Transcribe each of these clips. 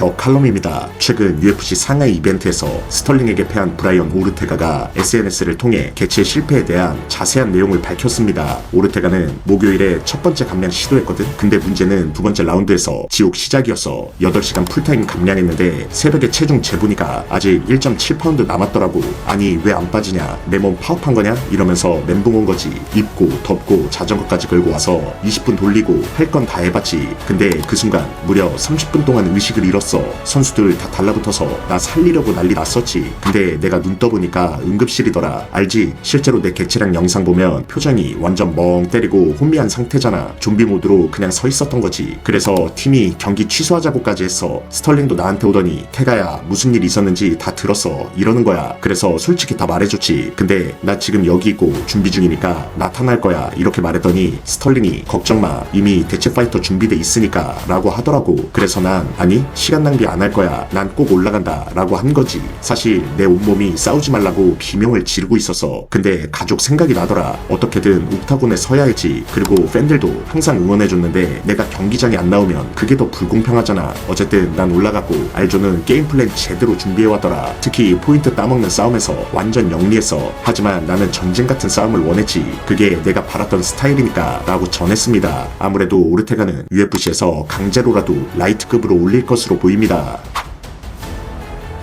격칼럼입니다. 최근 UFC 상하이 이벤트에서 스털링에게 패한 브라이언 오르테가가 SNS를 통해 개최 실패에 대한 자세한 내용을 밝혔습니다. 오르테가는 목요일에 첫 번째 감량 시도했거든. 근데 문제는 두 번째 라운드에서 지옥 시작이었어. 8시간 풀타임 감량했는데 새벽에 체중 재보니까 아직 1.7파운드 남았더라고. 아니 왜 안 빠지냐, 내 몸 파업한 거냐 이러면서 멘붕 온 거지. 입고 덥고 자전거까지 끌고 와서 20분 돌리고 할 건 다 해봤지. 근데 그 순간 무려 30분 동안 의식을 잃었어. 선수들 다 달라붙어서 나 살리려고 난리 났었지. 근데 내가 눈 떠보니까 응급실이더라. 알지? 실제로 내 개체량 영상 보면 표정이 완전 멍 때리고 혼미한 상태잖아. 좀비 모드로 그냥 서 있었던 거지. 그래서 팀이 경기 취소하자고까지 했어. 스털링도 나한테 오더니 태가야 무슨 일 있었는지 다 들었어 이러는 거야. 그래서 솔직히 다 말해줬지. 근데 나 지금 여기 있고 준비 중이니까 나타날 거야 이렇게 말했더니 스털링이 걱정마 이미 대체 파이터 준비돼 있으니까 라고 하더라고. 그래서 난 아니 시간 낭비 안 할 거야, 난 꼭 올라간다 라고 한 거지. 사실 내 온몸이 싸우지 말라고 비명을 지르고 있었어. 근데 가족 생각이 나더라. 어떻게든 옥타곤에 서야 했지. 그리고 팬들도 항상 응원해줬는데 내가 경기장에 안 나오면 그게 더 불공평하잖아. 어쨌든 난 올라갔고 알조는 게임 플랜 제대로 준비해왔더라. 특히 포인트 따먹는 싸움에서 완전 영리했어. 하지만 나는 전쟁 같은 싸움을 원했지. 그게 내가 바랐던 스타일이니까 라고 전했습니다. 아무래도 오르테가는 UFC에서 강제로라도 라이트급으로 올릴 것으로 보입니다.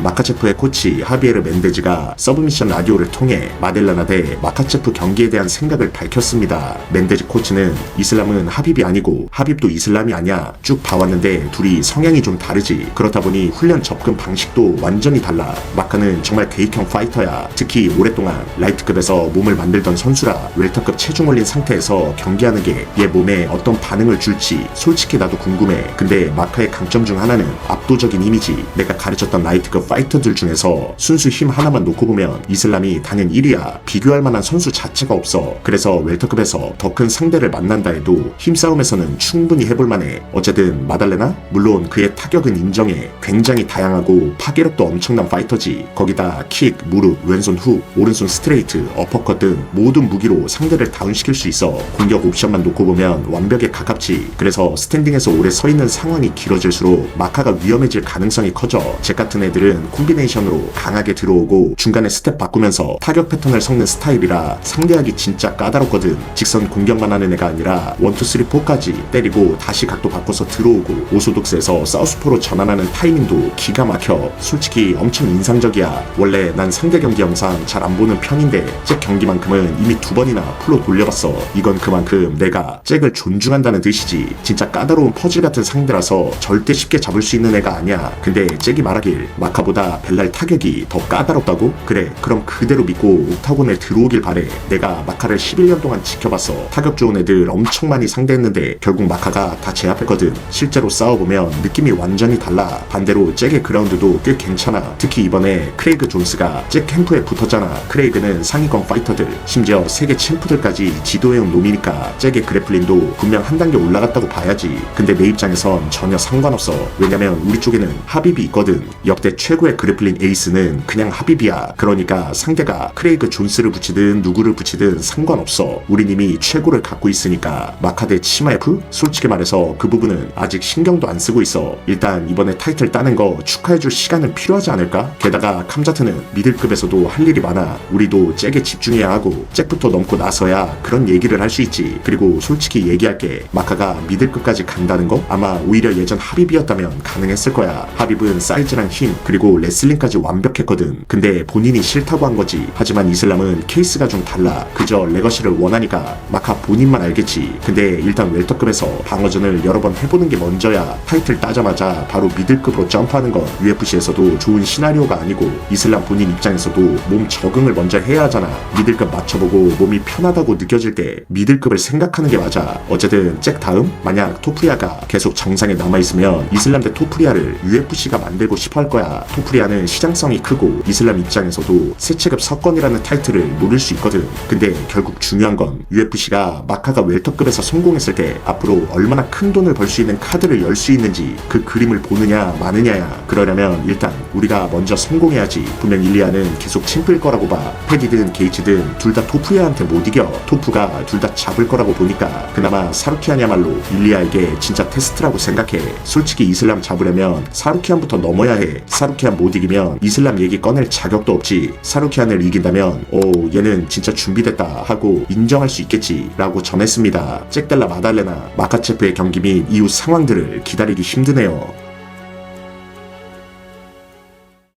마카체프의 코치 하비에르 멘데즈가 서브미션 라디오를 통해 마델라나 대 마카체프 경기에 대한 생각을 밝혔습니다. 멘데즈 코치는 이슬람은 하빕이 아니고 하빕도 이슬람이 아니야. 쭉 봐왔는데 둘이 성향이 좀 다르지. 그렇다 보니 훈련 접근 방식도 완전히 달라. 마카는 정말 계획형 파이터야. 특히 오랫동안 라이트급에서 몸을 만들던 선수라 웰터급 체중 올린 상태에서 경기하는 게 얘 몸에 어떤 반응을 줄지 솔직히 나도 궁금해. 근데 마카의 강점 중 하나는 압도적인 이미지. 내가 가르쳤던 라이트급 파이터들 중에서 순수 힘 하나만 놓고 보면 이슬람이 당연 1위야. 비교할 만한 선수 자체가 없어. 그래서 웰터급에서 더 큰 상대를 만난다 해도 힘싸움에서는 충분히 해볼 만해. 어쨌든 마달레나? 물론 그의 타격은 인정해. 굉장히 다양하고 파괴력도 엄청난 파이터지. 거기다 킥, 무릎, 왼손 훅, 오른손 스트레이트, 어퍼컷 등 모든 무기로 상대를 다운시킬 수 있어. 공격 옵션만 놓고 보면 완벽에 가깝지. 그래서 스탠딩에서 오래 서 있는 상황이 길어질수록 마카가 위험해질 가능성이 커져. 잭 같은 애들은 콤비네이션으로 강하게 들어오고 중간에 스텝 바꾸면서 타격 패턴을 섞는 스타일이라 상대하기 진짜 까다롭거든. 직선 공격만 하는 애가 아니라 1, 2, 3, 4까지 때리고 다시 각도 바꿔서 들어오고 오소독스에서 사우스포로 전환하는 타이밍도 기가 막혀. 솔직히 엄청 인상적이야. 원래 난 상대 경기 영상 잘 안 보는 편인데 잭 경기만큼은 이미 2번이나 풀로 돌려봤어. 이건 그만큼 내가 잭을 존중한다는 뜻이지. 진짜 까다로운 퍼즐 같은 상대라서 절대 쉽게 잡을 수 있는 애가 아니야. 근데 잭이 말하길 마카보다 벨랄 타격이 더 까다롭다고? 그래, 그럼 그대로 믿고 옥타곤에 들어오길 바래. 내가 마카를 11년 동안 지켜봤어. 타격 좋은 애들 엄청 많이 상대했는데 결국 마카가 다 제압했거든. 실제로 싸워보면 느낌이 완전히 달라. 반대로 잭의 그라운드도 꽤 괜찮아. 특히 이번에 크레이그 존스가 잭 캠프에 붙었잖아. 크레이그는 상위권 파이터들, 심지어 세계 챔프들까지 지도해온 놈이니까 잭의 그래플링도 분명 한 단계 올라갔다고 봐야지. 근데 내 입장에선 전혀 상관없어. 왜냐면 우리 쪽에는 하빕이 있거든. 역대 최고의 그래플링 에이스는 그냥 하빕이야. 그러니까 상대가 크레이그 존스를 붙이든 누구를 붙이든 상관없어. 우린 이미 최고를 갖고 있으니까. 마카 대 치마에프? 솔직히 말해서 그 부분은 아직 신경도 안 쓰고 있어. 일단 이번에 타이틀 따는 거 축하해줄 시간은 필요하지 않을까? 게다가 캄자트는 미들급에서도 할 일이 많아. 우리도 잭에 집중해야 하고 잭부터 넘고 나서야 그런 얘기를 할 수 있지. 그리고 솔직히 얘기할게. 마카가 미들급까지 간다는 거? 아마 오히려 예전 하빕이었다면 가능했을 거야. 하빕은 사이즈랑 힘 그리고 레슬링까지 완벽했거든. 근데 본인이 싫다고 한 거지. 하지만 이슬람은 케이스가 좀 달라. 그저 레거시를 원하니까. 마카 본인만 알겠지. 근데 일단 웰터급에서 방어전을 여러 번 해보는 게 먼저야. 타이틀 따자마자 바로 미들급으로 점프하는 건 UFC에서도 좋은 시나리오가 아니고 이슬람 본인 입장에서도 몸 적응을 먼저 해야 하잖아. 미들급 맞춰보고 몸이 편하다고 느껴질 때 미들급을 생각하는 게 맞아. 어쨌든 잭 다음? 만약 토프리아가 계속 정상에 남아있으면 이슬람 대 토프리아를 UFC가 만들고 싶어 할 거야. 토프리아는 시장성이 크고 이슬람 입장에서도 세체급 석권이라는 타이틀을 노릴 수 있거든. 근데 결국 중요한 건 UFC가 마카가 웰터급에서 성공했을 때 앞으로 얼마나 큰 돈을 벌 수 있는 카드를 열 수 있는지 그 그림을 보느냐 마느냐야. 그러려면 일단 우리가 먼저 성공해야지. 분명 일리아는 계속 챔프일 거라고 봐. 패디든 게이츠든 둘 다 토프리아한테 못 이겨. 토프가 둘 다 잡을 거라고 보니까 그나마 사루키안이야말로 일리아에게 진짜 테스트라고 생각해. 솔직히 이슬람 잡으려면 사루키안부터 넘어야 해. 사루키안 못 이기면 이슬람 얘기 꺼낼 자격도 없지. 사루키안을 이긴다면 오 얘는 진짜 준비됐다 하고 인정할 수 있겠지 라고 전했습니다. 잭달라 마달레나 마카체프의 경기 및 이후 상황들을 기다리기 힘드네요.